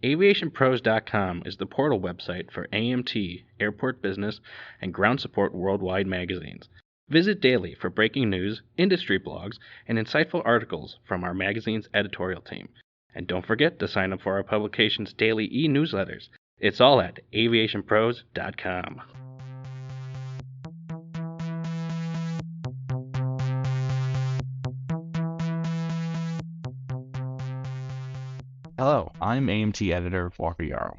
AviationPros.com is the portal website for AMT, Airport Business, and Ground Support Worldwide magazines. Visit daily for breaking news, industry blogs, and insightful articles from our magazine's editorial team. And don't forget to sign up for our publication's daily e-newsletters. It's all at AviationPros.com. Hello, I'm AMT Editor Walker Jaroch,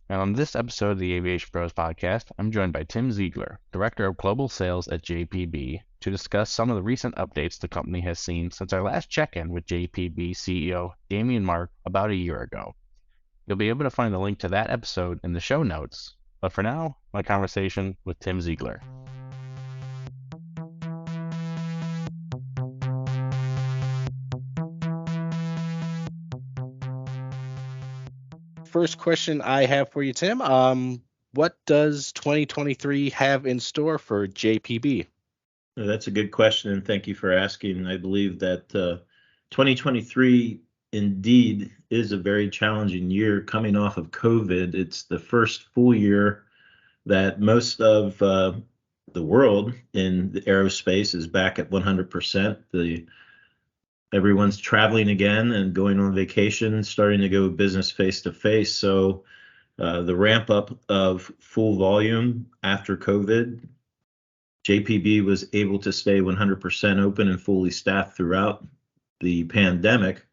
and on this episode of the Aviation Pros podcast, I'm joined by Tim Zeigler, Director of Global Sales at JPB, to discuss some of the recent updates the company has seen since our last check-in with JPB CEO Damien Marc about a year ago. You'll be able to find the link to that episode in the show notes, but for now, my conversation with Tim Zeigler. First question I have for you, Tim. What does 2023 have in store for JPB? That's a good question, and thank you for asking. I believe that 2023 indeed is a very challenging year coming off of COVID. It's the first full year that most of the world in the aerospace is back at 100%. Everyone's traveling again and going on vacation, starting to go business face to face. So the ramp up of full volume after COVID, JPB was able to stay 100% open and fully staffed throughout the pandemic.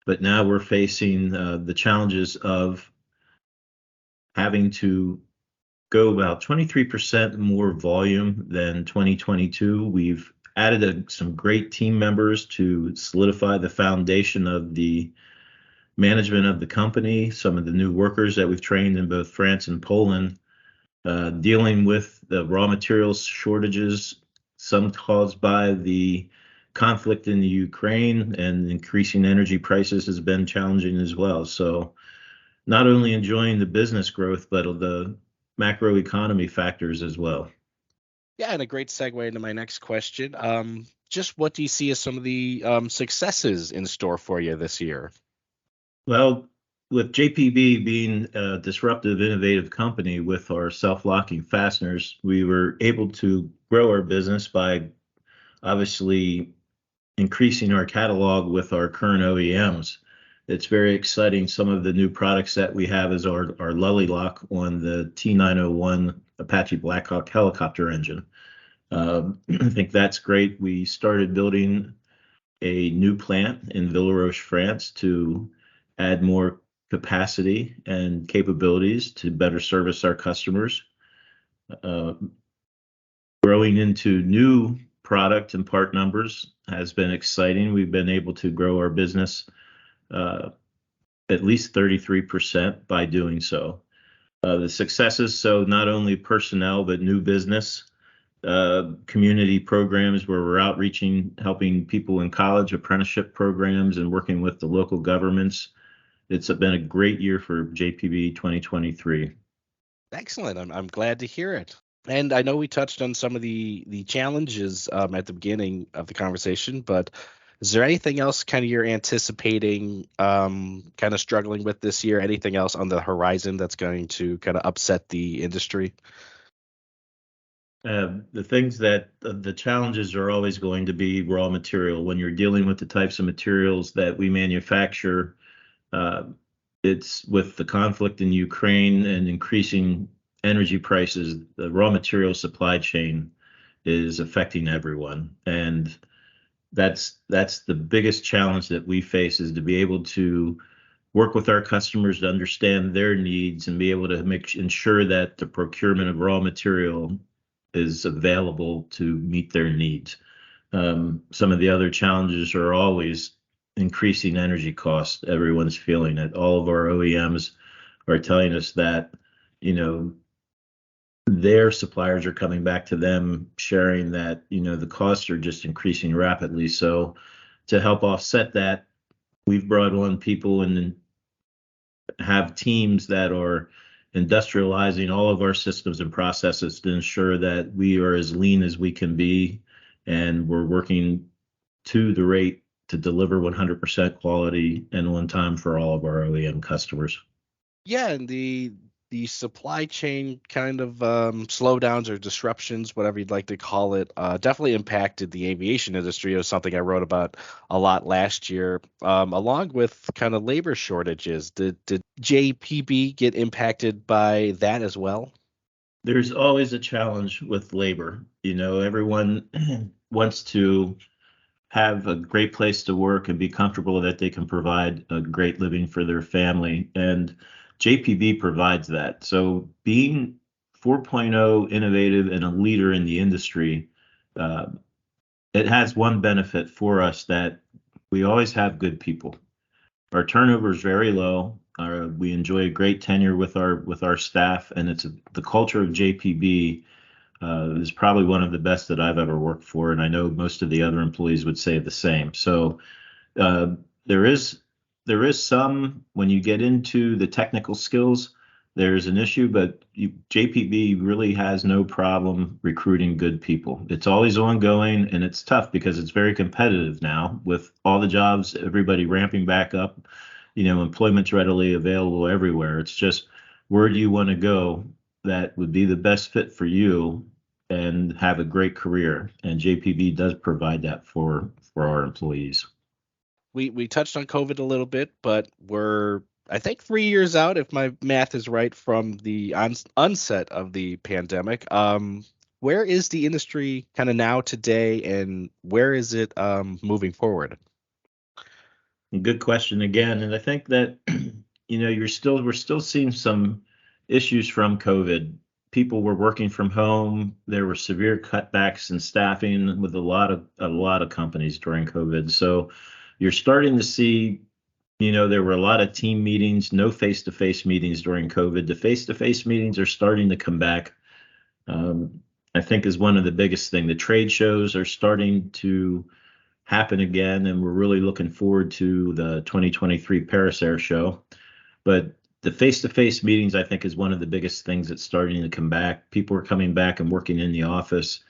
But now we're facing the challenges of having to go about 23% more volume than 2022. We've added some great team members to solidify the foundation of the management of the company, some of the new workers that we've trained in both France and Poland, dealing with the raw materials shortages, some caused by the conflict in the Ukraine, and increasing energy prices has been challenging as well. So not only enjoying the business growth, but the macroeconomy factors as well. Yeah, and a great segue into my next question. Just what do you see as some of the successes in store for you this year? Well, with JPB being a disruptive, innovative company with our self-locking fasteners, we were able to grow our business by obviously increasing our catalog with our current OEMs. It's very exciting. Some of the new products that we have is our Lully Lock on the T901 Apache Blackhawk helicopter engine. I think that's great. We started building a new plant in Villeroche, France, to add more capacity and capabilities to better service our customers. Growing into new product and part numbers has been exciting. We've been able to grow our business at least 33% by doing so. The successes, so not only personnel, but new business, community programs where we're outreaching, helping people in college, apprenticeship programs, and working with the local governments. It's been a great year for JPB 2023. Excellent. I'm glad to hear it. And I know we touched on some of the challenges at the beginning of the conversation, but is there anything else kind of you're anticipating, kind of struggling with this year? Anything else on the horizon that's going to kind of upset the industry? The things that the challenges are always going to be raw material. When you're dealing with the types of materials that we manufacture, it's with the conflict in Ukraine and increasing energy prices, the raw material supply chain is affecting everyone. And that's the biggest challenge that we face, is to be able to work with our customers to understand their needs and be able to ensure that the procurement of raw material is available to meet their needs. Some of the other challenges are always increasing energy costs. Everyone's feeling it. All of our OEMs are telling us that, their suppliers are coming back to them, sharing that, the costs are just increasing rapidly. So to help offset that, we've brought on people and have teams that are industrializing all of our systems and processes to ensure that we are as lean as we can be, and we're working to the rate to deliver 100% quality and on time for all of our OEM customers. Yeah, and the supply chain kind of slowdowns or disruptions, whatever you'd like to call it, definitely impacted the aviation industry. It was something I wrote about a lot last year, along with kind of labor shortages. Did JPB get impacted by that as well? There's always a challenge with labor. Everyone wants to have a great place to work and be comfortable that they can provide a great living for their family. And JPB provides that. So being 4.0 innovative and a leader in the industry, uh, it has one benefit for us that we always have good people. Our turnover is very low. We enjoy a great tenure with our staff, and the culture of JPB is probably one of the best that I've ever worked for, and I know most of the other employees would say the same. So uh, there is some when you get into the technical skills, there's an issue, but JPB really has no problem recruiting good people. It's always ongoing, and it's tough because it's very competitive now with all the jobs, everybody ramping back up. Employment's readily available everywhere. It's just where do you want to go that would be the best fit for you and have a great career. And JPB does provide that for our employees. We touched on COVID a little bit, but we're I think 3 years out, if my math is right, from the onset of the pandemic. Where is the industry kind of now today, and where is it moving forward? Good question again. And I think that, we're still seeing some issues from COVID. People were working from home. There were severe cutbacks in staffing with a lot of companies during COVID. So you're starting to see, there were a lot of team meetings, no face-to-face meetings during COVID. The face-to-face meetings are starting to come back. I think is one of the biggest thing. The trade shows are starting to happen again, and we're really looking forward to the 2023 Paris Air Show. But the face-to-face meetings, I think, is one of the biggest things that's starting to come back. People are coming back and working in the office.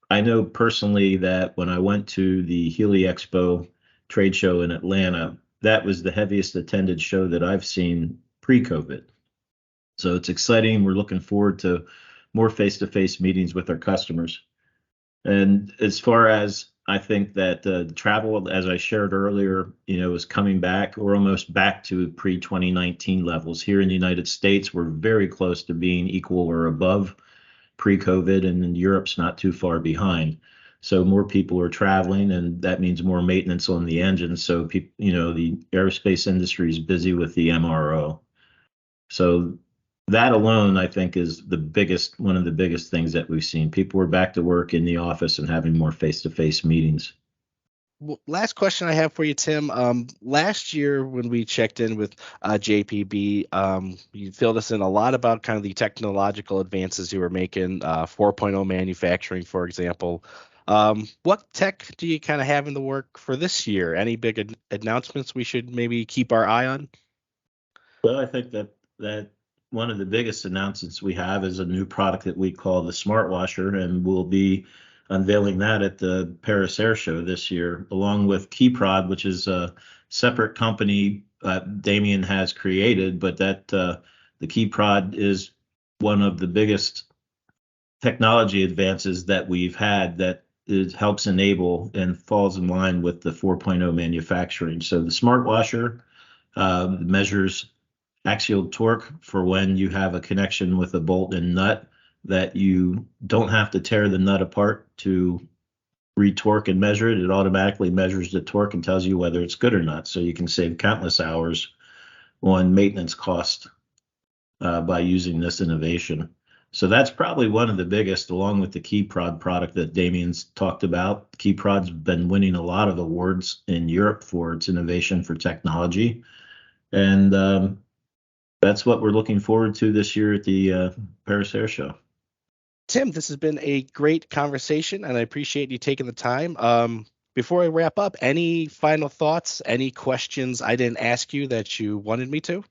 I know personally that when I went to the Healy Expo trade show in Atlanta, that was the heaviest attended show that I've seen pre-COVID. So it's exciting. We're looking forward to more face-to-face meetings with our customers. And as far as I think that travel, as I shared earlier, is coming back. We're almost back to pre-2019 levels. Here in the United States, we're very close to being equal or above pre-COVID, and in Europe's not too far behind. So more people are traveling, and that means more maintenance on the engines. So people, the aerospace industry is busy with the MRO. So that alone, I think, is one of the biggest things that we've seen. People are back to work in the office and having more face-to-face meetings. Well, last question I have for you, Tim. Last year when we checked in with JPB, you filled us in a lot about kind of the technological advances you were making, 4.0 manufacturing, for example. What tech do you kind of have in the work for this year? Any big announcements we should maybe keep our eye on? Well, I think that one of the biggest announcements we have is a new product that we call the Smart Washer, and we'll be unveiling that at the Paris Air Show this year, along with KeyProd, which is a separate company Damien has created, but that the KeyProd is one of the biggest technology advances that we've had that helps enable and falls in line with the 4.0 manufacturing. So the Smart Washer measures axial torque for when you have a connection with a bolt and nut, that you don't have to tear the nut apart to retorque and measure it. It automatically measures the torque and tells you whether it's good or not. So you can save countless hours on maintenance cost by using this innovation. So that's probably one of the biggest, along with the KeyProd product that Damien's talked about. KeyProd's been winning a lot of awards in Europe for its innovation for technology. And that's what we're looking forward to this year at the Paris Air Show. Tim, this has been a great conversation, and I appreciate you taking the time. Before I wrap up, any final thoughts, any questions I didn't ask you that you wanted me to?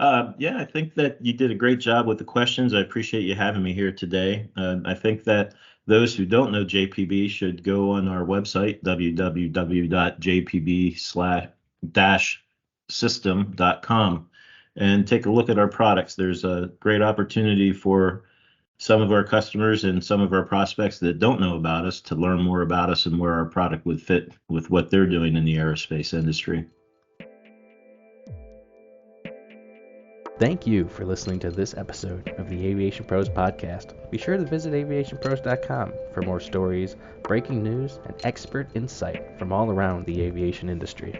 Yeah, I think that you did a great job with the questions. I appreciate you having me here today. I think that those who don't know JPB should go on our website, www.jpb-system.com. and take a look at our products. There's a great opportunity for some of our customers and some of our prospects that don't know about us to learn more about us and where our product would fit with what they're doing in the aerospace industry. Thank you for listening to this episode of the Aviation Pros podcast. Be sure to visit AviationPros.com for more stories, breaking news, and expert insight from all around the aviation industry.